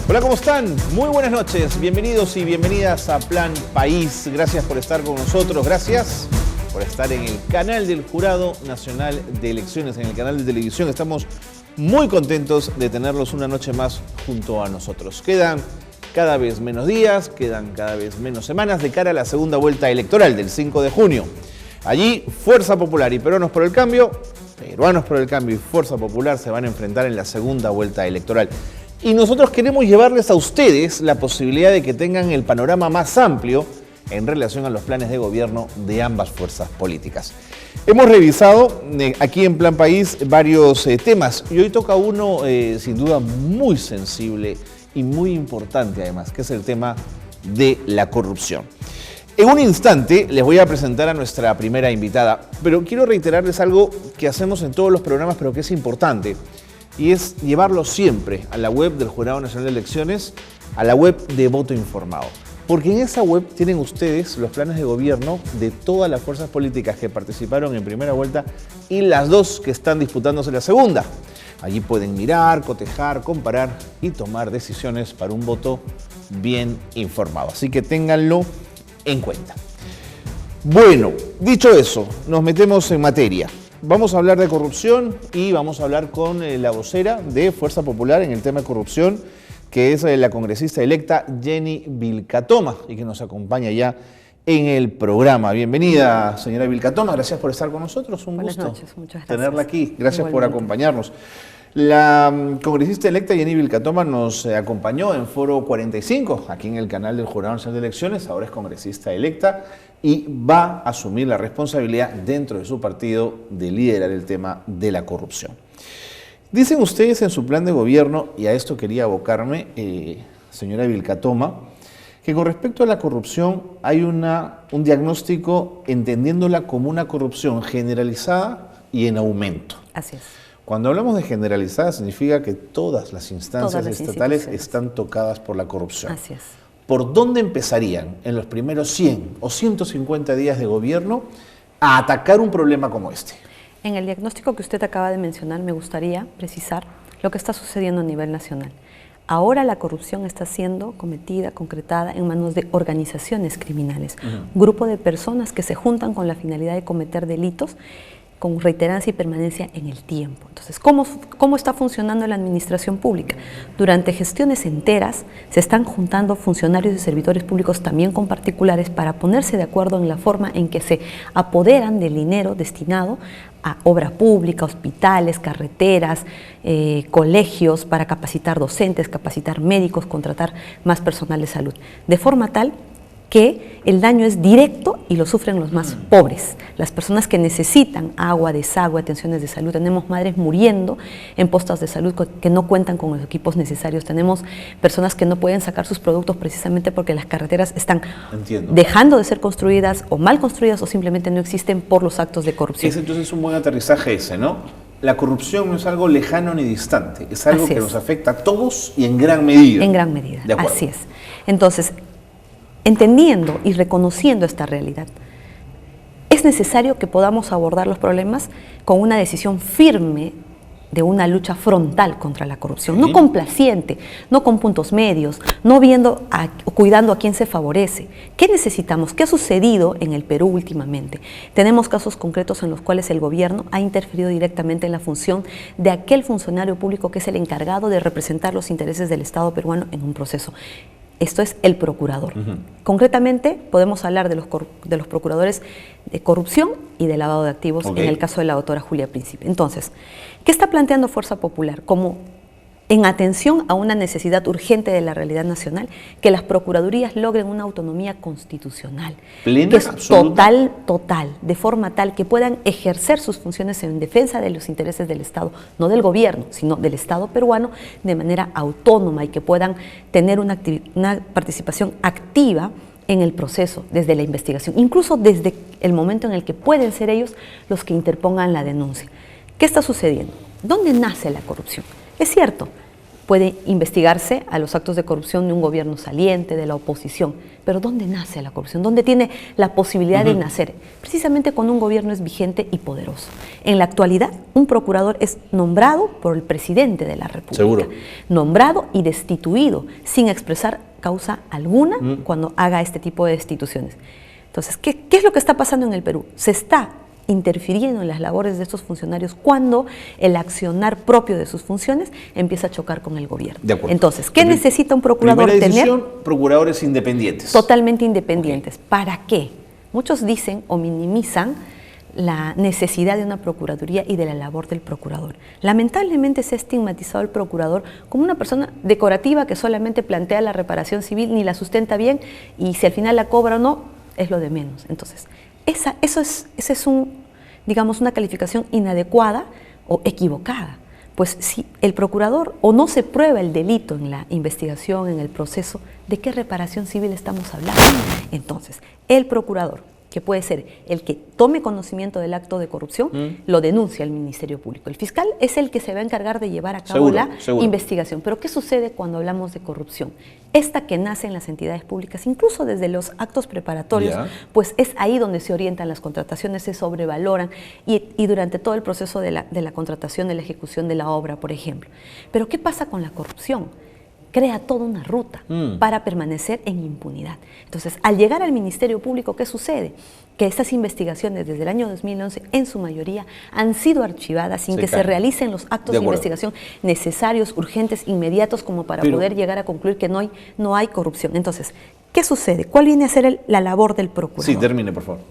Hola, ¿cómo están? Muy buenas noches, bienvenidos y bienvenidas a Plan País. Gracias por estar con nosotros, gracias por estar en el canal del Jurado Nacional de Elecciones, en el canal de televisión. Estamos muy contentos de tenerlos una noche más junto a nosotros. Quedan cada vez menos días, quedan cada vez menos semanas de cara a la segunda vuelta electoral del 5 de junio. Allí, Fuerza Popular y Peruanos por el Cambio y Fuerza Popular se van a enfrentar en la segunda vuelta electoral. Y nosotros queremos llevarles a ustedes la posibilidad de que tengan el panorama más amplio en relación a los planes de gobierno de ambas fuerzas políticas. Hemos revisado aquí en Plan País varios temas y hoy toca uno sin duda muy sensible y muy importante además, que es el tema de la corrupción. En un instante les voy a presentar a nuestra primera invitada, pero quiero reiterarles algo que hacemos en todos los programas, pero que es importante, y es llevarlo siempre a la web del Jurado Nacional de Elecciones, a la web de Voto Informado. Porque en esa web tienen ustedes los planes de gobierno de todas las fuerzas políticas que participaron en primera vuelta y las dos que están disputándose la segunda. Allí pueden mirar, cotejar, comparar y tomar decisiones para un voto bien informado. Así que ténganlo en cuenta. Bueno, dicho eso, nos metemos en materia. Vamos a hablar de corrupción y vamos a hablar con la vocera de Fuerza Popular en el tema de corrupción, que es la congresista electa Jenny Vilcatoma y que nos acompaña ya en el programa. Bienvenida, señora Vilcatoma, gracias por estar con nosotros, un gusto. Buenas noches, muchas gracias. Tenerla aquí, gracias Igualmente. por acompañarnos. La congresista electa Jenny Vilcatoma nos acompañó en Foro 45, aquí en el canal del Jurado Nacional de Elecciones, ahora es congresista electa y va a asumir la responsabilidad dentro de su partido de liderar el tema de la corrupción. Dicen ustedes en su plan de gobierno, y a esto quería abocarme, señora Vilcatoma, que con respecto a la corrupción hay un diagnóstico entendiéndola como una corrupción generalizada y en aumento. Así es. Cuando hablamos de generalizada significa que todas las instancias estatales están tocadas por la corrupción. Así es. ¿Por dónde empezarían en los primeros 100 o 150 días de gobierno a atacar un problema como este? En el diagnóstico que usted acaba de mencionar, me gustaría precisar lo que está sucediendo a nivel nacional. Ahora la corrupción está siendo cometida, concretada en manos de organizaciones criminales, un grupo de personas que se juntan con la finalidad de cometer delitos con reiterancia y permanencia en el tiempo. Entonces, ¿cómo está funcionando la administración pública? Durante gestiones enteras se están juntando funcionarios y servidores públicos también con particulares para ponerse de acuerdo en la forma en que se apoderan del dinero destinado a obra pública, hospitales, carreteras, colegios, para capacitar docentes, capacitar médicos, contratar más personal de salud. De forma tal que el daño es directo y lo sufren los más pobres, las personas que necesitan agua, desagüe, atenciones de salud. Tenemos madres muriendo en postos de salud que no cuentan con los equipos necesarios. Tenemos personas que no pueden sacar sus productos precisamente porque las carreteras están dejando de ser construidas o mal construidas o simplemente no existen por los actos de corrupción. Es entonces un buen aterrizaje ese, ¿no? La corrupción no es algo lejano ni distante, es algo que nos afecta a todos y en gran medida. En gran medida, así es. Entonces, entendiendo y reconociendo esta realidad, es necesario que podamos abordar los problemas con una decisión firme de una lucha frontal contra la corrupción, no complaciente, no con puntos medios, no cuidando a quién se favorece. ¿Qué necesitamos? ¿Qué ha sucedido en el Perú últimamente? Tenemos casos concretos en los cuales el gobierno ha interferido directamente en la función de aquel funcionario público que es el encargado de representar los intereses del Estado peruano en un proceso. Esto es el procurador. Concretamente, podemos hablar de los procuradores de corrupción y de lavado de activos, en el caso de la doctora Julia Príncipe. Entonces, ¿qué está planteando Fuerza Popular? Como en atención a una necesidad urgente de la realidad nacional, que las procuradurías logren una autonomía constitucional, plena, que es absoluta, total, de forma tal que puedan ejercer sus funciones en defensa de los intereses del Estado, no del gobierno, sino del Estado peruano, de manera autónoma y que puedan tener una participación activa en el proceso, desde la investigación, incluso desde el momento en el que pueden ser ellos los que interpongan la denuncia. ¿Qué está sucediendo? ¿Dónde nace la corrupción? Es cierto, puede investigarse a los actos de corrupción de un gobierno saliente, de la oposición. Pero ¿dónde nace la corrupción? ¿Dónde tiene la posibilidad de nacer? Precisamente cuando un gobierno es vigente y poderoso. En la actualidad, un procurador es nombrado por el presidente de la República. Seguro. Nombrado y destituido, sin expresar causa alguna cuando haga este tipo de destituciones. Entonces, ¿qué es lo que está pasando en el Perú? Se está interfiriendo en las labores de estos funcionarios cuando el accionar propio de sus funciones empieza a chocar con el gobierno. De acuerdo. Entonces, ¿qué necesita un procurador Primera decisión, tener? procuradores independientes. Totalmente independientes. Okay. ¿Para qué? Muchos dicen o minimizan la necesidad de una procuraduría y de la labor del procurador. Lamentablemente se ha estigmatizado al procurador como una persona decorativa que solamente plantea la reparación civil, ni la sustenta bien, y si al final la cobra o no, es lo de menos. Entonces, esa es digamos, una calificación inadecuada o equivocada. Pues si el procurador o no se prueba el delito en la investigación, en el proceso, ¿de qué reparación civil estamos hablando? Entonces, el procurador, que puede ser el que tome conocimiento del acto de corrupción, lo denuncia al Ministerio Público. El fiscal es el que se va a encargar de llevar a cabo la investigación. Pero ¿qué sucede cuando hablamos de corrupción? Esta que nace en las entidades públicas, incluso desde los actos preparatorios, pues es ahí donde se orientan las contrataciones, se sobrevaloran y durante todo el proceso de la contratación, de la ejecución de la obra, por ejemplo. Pero ¿qué pasa con la corrupción? Crea toda una ruta para permanecer en impunidad. Entonces, al llegar al Ministerio Público, ¿qué sucede? Que estas investigaciones desde el año 2011, en su mayoría, han sido archivadas sin que se realicen los actos de investigación necesarios, urgentes, inmediatos, como para poder llegar a concluir que no hay corrupción. Entonces, ¿qué sucede? ¿Cuál viene a ser la labor del procurador? Sí, termine, por favor.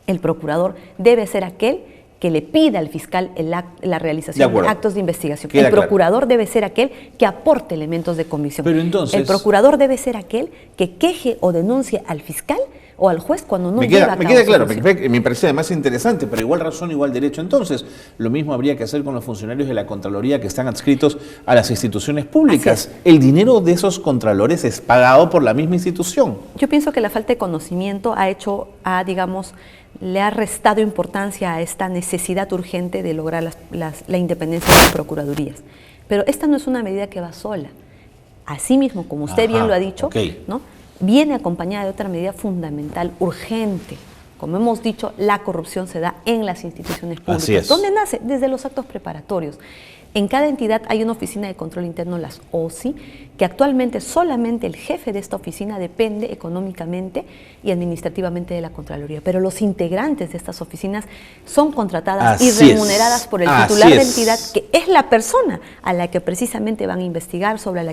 El procurador debe ser aquel que le pida al fiscal la realización de actos de investigación. El procurador debe ser aquel que aporte elementos de convicción. Pero entonces, el procurador debe ser aquel que queje o denuncie al fiscal o al juez cuando no lleva a cabo. Me queda claro, me parece además interesante, pero igual razón, igual derecho. Entonces, lo mismo habría que hacer con los funcionarios de la Contraloría que están adscritos a las instituciones públicas. El dinero de esos contralores es pagado por la misma institución. Yo pienso que la falta de conocimiento le ha restado importancia a esta necesidad urgente de lograr la independencia de las procuradurías. Pero esta no es una medida que va sola. Asimismo, como usted bien lo ha dicho, ¿no?, viene acompañada de otra medida fundamental, urgente. Como hemos dicho, la corrupción se da en las instituciones públicas. Así es. ¿Dónde nace? Desde los actos preparatorios. En cada entidad hay una oficina de control interno, las OSI, que actualmente solamente el jefe de esta oficina depende económicamente y administrativamente de la Contraloría. Pero los integrantes de estas oficinas son contratadas y remuneradas por el titular de la entidad, que es la persona a la que precisamente van a investigar, sobre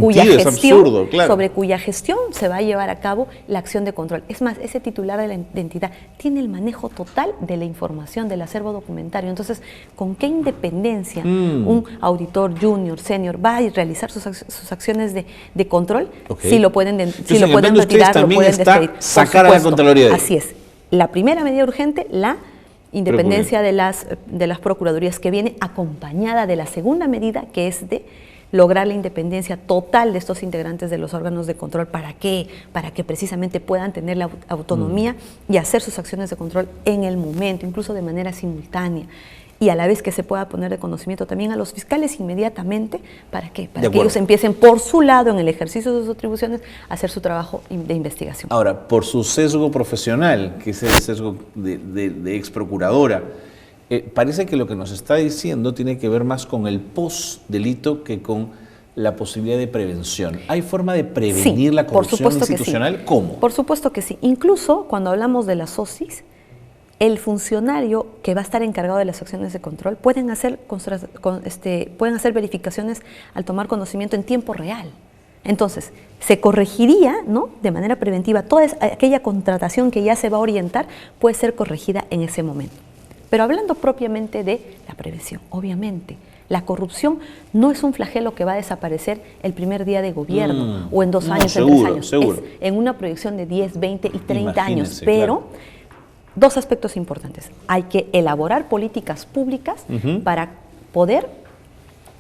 cuya gestión se va a llevar a cabo la acción de control. Es más, ese titular de la entidad tiene el manejo total de la información, del acervo documentario. Entonces, ¿con qué independencia un auditor junior, senior, va a realizar sus acciones de control? Si lo pueden retirar, lo pueden despedir. Sacar a la Contraloría. Así es. La primera medida urgente, la independencia de las procuradurías, que viene acompañada de la segunda medida, que es de lograr la independencia total de estos integrantes de los órganos de control. ¿Para qué? Para que precisamente puedan tener la autonomía y hacer sus acciones de control en el momento, incluso de manera simultánea. Y a la vez que se pueda poner de conocimiento también a los fiscales inmediatamente. ¿Para qué? Para que ellos empiecen por su lado, en el ejercicio de sus atribuciones, a hacer su trabajo de investigación. Ahora, por su sesgo profesional, que es el sesgo de ex procuradora, parece que lo que nos está diciendo tiene que ver más con el post-delito que con la posibilidad de prevención. ¿Hay forma de prevenir la corrupción institucional? ¿Cómo? Por supuesto que sí. Incluso cuando hablamos de las OSIs, el funcionario que va a estar encargado de las acciones de control pueden hacer verificaciones al tomar conocimiento en tiempo real. Entonces, se corregiría, ¿no?, de manera preventiva, toda aquella contratación que ya se va a orientar puede ser corregida en ese momento. Pero hablando propiamente de la prevención, obviamente, la corrupción no es un flagelo que va a desaparecer el primer día de gobierno o en 2 años, en 3 años. Es en una proyección de 10, 20 y 30 años. Pero 2 aspectos importantes. Hay que elaborar políticas públicas para poder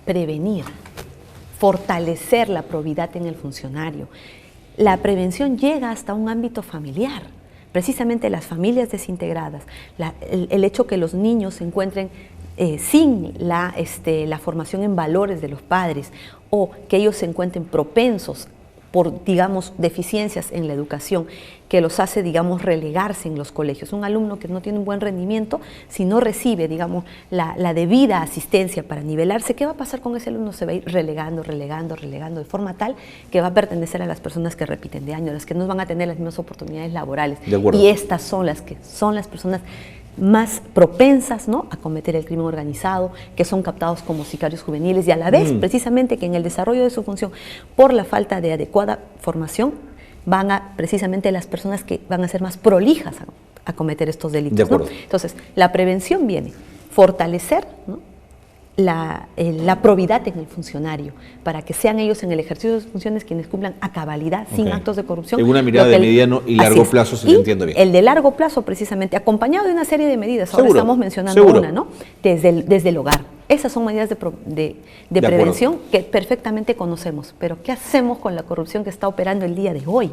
prevenir, fortalecer la probidad en el funcionario. La prevención llega hasta un ámbito familiar. Precisamente las familias desintegradas, el hecho que los niños se encuentren sin la formación en valores de los padres, o que ellos se encuentren propensos por, digamos, deficiencias en la educación, que los hace, digamos, relegarse en los colegios. Un alumno que no tiene un buen rendimiento, si no recibe, digamos, la debida asistencia para nivelarse, ¿qué va a pasar con ese alumno? Se va a ir relegando, de forma tal que va a pertenecer a las personas que repiten de año, las que no van a tener las mismas oportunidades laborales. Y estas son las personas más propensas, ¿no?, a cometer el crimen organizado, que son captados como sicarios juveniles, y a la vez, precisamente, que en el desarrollo de su función, por la falta de adecuada formación, precisamente las personas que van a ser más prolijas a cometer estos delitos, ¿no? Entonces, la prevención viene fortalecer, ¿no?, la probidad en el funcionario, para que sean ellos en el ejercicio de sus funciones quienes cumplan a cabalidad, sin actos de corrupción. En una mirada de mediano y largo plazo, si lo entiendo bien. El de largo plazo, precisamente, acompañado de una serie de medidas. Ahora estamos mencionando una, ¿no? Desde el hogar. Esas son medidas de prevención que perfectamente conocemos. Pero ¿qué hacemos con la corrupción que está operando el día de hoy?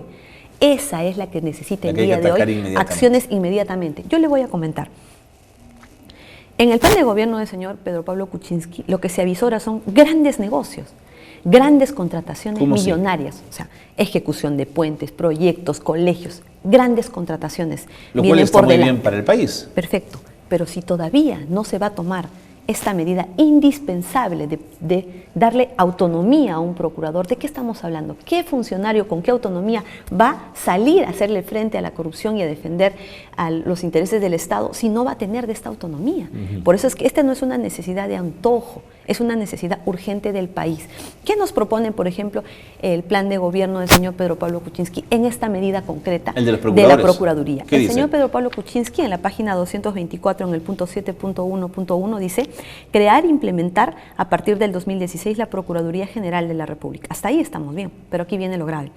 Esa es la que necesita el día de hoy acciones inmediatamente. Yo le voy a comentar. En el plan de gobierno del señor Pedro Pablo Kuczynski, lo que se avisora son grandes negocios, grandes contrataciones millonarias, o sea, ejecución de puentes, proyectos, colegios, grandes contrataciones. Lo cual está muy bien para el país. Perfecto, pero si todavía no se va a tomar esta medida indispensable de darle autonomía a un procurador, ¿de qué estamos hablando? ¿Qué funcionario con qué autonomía va a salir a hacerle frente a la corrupción y a defender a los intereses del Estado si no va a tener de esta autonomía? Por eso es que esta no es una necesidad de antojo, es una necesidad urgente del país. ¿Qué nos propone, por ejemplo, el plan de gobierno del señor Pedro Pablo Kuczynski en esta medida concreta de la Procuraduría? El señor Pedro Pablo Kuczynski, en la página 224, en el punto 7.1.1, dice: crear e implementar a partir del 2016 la Procuraduría General de la República. Hasta ahí estamos bien, pero aquí viene lo grave.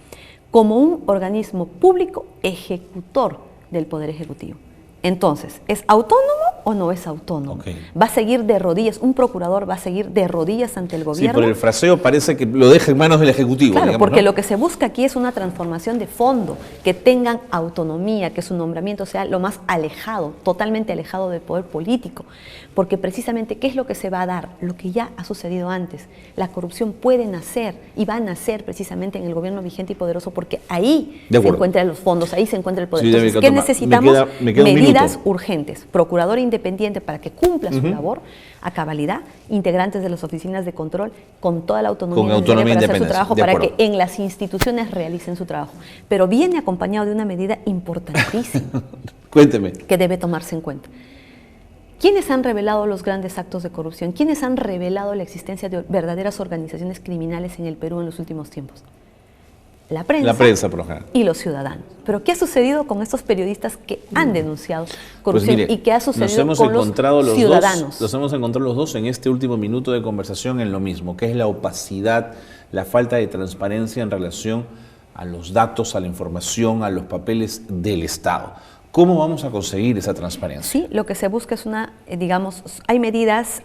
Como un organismo público ejecutor del Poder Ejecutivo. Entonces, ¿es autónomo o no es autónomo? ¿Va a seguir de rodillas? ¿Un procurador va a seguir de rodillas ante el gobierno? Sí, por el fraseo parece que lo deja en manos del Ejecutivo. Claro, digamos, porque ¿no? Lo que se busca aquí es una transformación de fondo, que tengan autonomía, que su nombramiento sea lo más alejado, totalmente alejado del poder político. Porque precisamente, ¿qué es lo que se va a dar? Lo que ya ha sucedido antes. La corrupción puede nacer y va a nacer precisamente en el gobierno vigente y poderoso, porque ahí se encuentran los fondos, ahí se encuentra el poder. Sí, entonces, ¿qué necesitamos? Medidas urgentes. Procurador independiente para que cumpla su labor a cabalidad, integrantes de las oficinas de control con toda la autonomía necesaria para hacer su trabajo, para que en las instituciones realicen su trabajo. Pero viene acompañado de una medida importantísima. Cuénteme. Que debe tomarse en cuenta. ¿Quiénes han revelado los grandes actos de corrupción? ¿Quiénes han revelado la existencia de verdaderas organizaciones criminales en el Perú en los últimos tiempos? La prensa por lo general. Y los ciudadanos. Pero ¿qué ha sucedido con estos periodistas que han denunciado corrupción? Pues mire, ¿y qué ha sucedido con los ciudadanos? Los hemos encontrado los dos en este último minuto de conversación en lo mismo, que es la opacidad, la falta de transparencia en relación a los datos, a la información, a los papeles del Estado. ¿Cómo vamos a conseguir esa transparencia? Sí, lo que se busca es hay medidas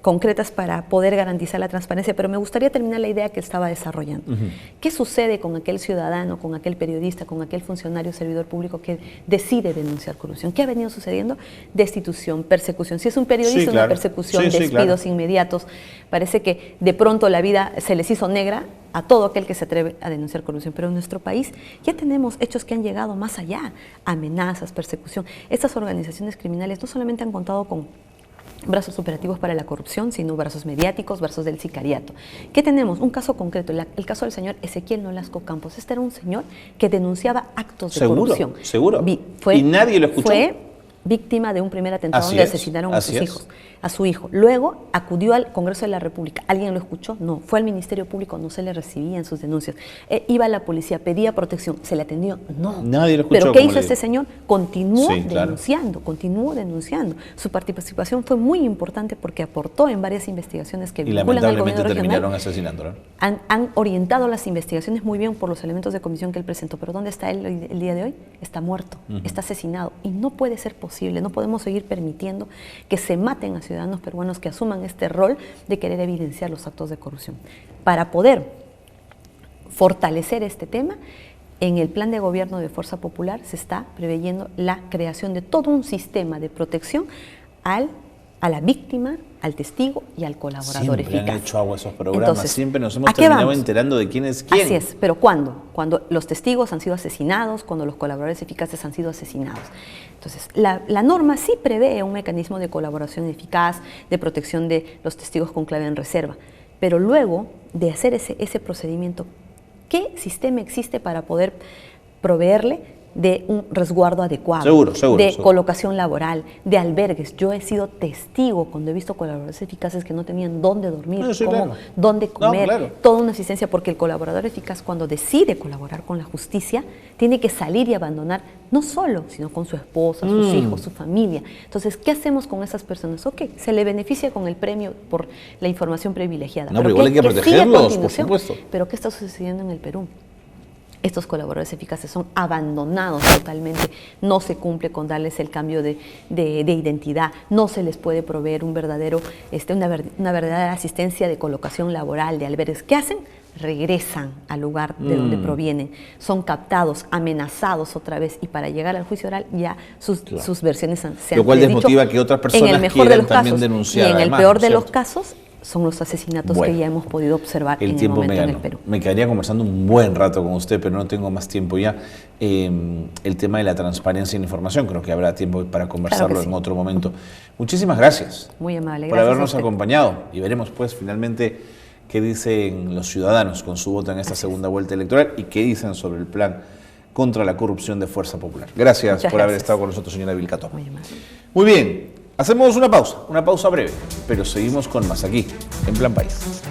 concretas para poder garantizar la transparencia, pero me gustaría terminar la idea que estaba desarrollando. ¿Qué sucede con aquel ciudadano, con aquel periodista, con aquel funcionario servidor público que decide denunciar corrupción? ¿Qué ha venido sucediendo? Destitución, persecución. Si es un periodista, una persecución, despidos inmediatos. Parece que de pronto la vida se les hizo negra a todo aquel que se atreve a denunciar corrupción. Pero en nuestro país ya tenemos hechos que han llegado más allá. Amenazas, persecución. Estas organizaciones criminales no solamente han contado con brazos operativos para la corrupción, sino brazos mediáticos, brazos del sicariato. ¿Qué tenemos? Un caso concreto, el caso del señor Ezequiel Nolasco Campos. Este era un señor que denunciaba actos de corrupción. Seguro. ¿Y nadie lo escuchó? Fue víctima de un primer atentado donde asesinaron a su hijo. Luego acudió al Congreso de la República. ¿Alguien lo escuchó? No. Fue al Ministerio Público, no se le recibían sus denuncias. Iba a la policía, pedía protección, ¿se le atendió? No. Nadie lo escuchó. ¿Pero qué hizo este señor? Continuó denunciando. Su participación fue muy importante porque aportó en varias investigaciones que vinculan al gobierno regional. Terminaron asesinándolo. Han orientado las investigaciones muy bien por los elementos de comisión que él presentó. Pero ¿dónde está él el día de hoy? Está muerto, está asesinado. Y no puede ser posible, no podemos seguir permitiendo que se maten a ciudadanos peruanos que asuman este rol de querer evidenciar los actos de corrupción. Para poder fortalecer este tema, en el plan de gobierno de Fuerza Popular se está preveyendo la creación de todo un sistema de protección al a la víctima, al testigo y al colaborador siempre eficaz. Han hecho agua esos programas, Entonces, siempre nos hemos ¿a qué terminado vamos? enterando de quién es quién. Así es, pero ¿cuándo? Cuando los testigos han sido asesinados, cuando los colaboradores eficaces han sido asesinados. Entonces, la norma sí prevé un mecanismo de colaboración eficaz, de protección de los testigos con clave en reserva, pero luego de hacer ese procedimiento, ¿qué sistema existe para poder proveerle de un resguardo adecuado, Seguro, de colocación laboral, de albergues? Yo he sido testigo cuando he visto colaboradores eficaces que no tenían dónde dormir, dónde comer, toda una asistencia, porque el colaborador eficaz, cuando decide colaborar con la justicia, tiene que salir y abandonar, no solo, sino con su esposa, sus hijos, su familia. Entonces, ¿qué hacemos con esas personas? Ok, se le beneficia con el premio por la información privilegiada. No, pero igual hay que protegerlos, por supuesto. Pero ¿qué está sucediendo en el Perú? Estos colaboradores eficaces son abandonados totalmente, no se cumple con darles el cambio de identidad, no se les puede proveer una verdadera asistencia de colocación laboral, de albergues. ¿Qué hacen? Regresan al lugar de donde provienen, son captados, amenazados otra vez, y para llegar al juicio oral ya sus versiones se han Lo cual desmotiva que otras personas quieran también denunciar. Y en el peor de los casos, son los asesinatos que ya hemos podido observar en el momento en el Perú. Me quedaría conversando un buen rato con usted, pero no tengo más tiempo ya. El tema de la transparencia en información, creo que habrá tiempo para conversarlo en otro momento. Muchísimas gracias. Muy amable. Por habernos acompañado, y veremos pues finalmente qué dicen los ciudadanos con su voto en esta segunda vuelta electoral y qué dicen sobre el plan contra la corrupción de Fuerza Popular. Gracias por haber estado con nosotros, señora Vilcatón. Muy bien. Hacemos una pausa breve, pero seguimos con más aquí, en Plan País.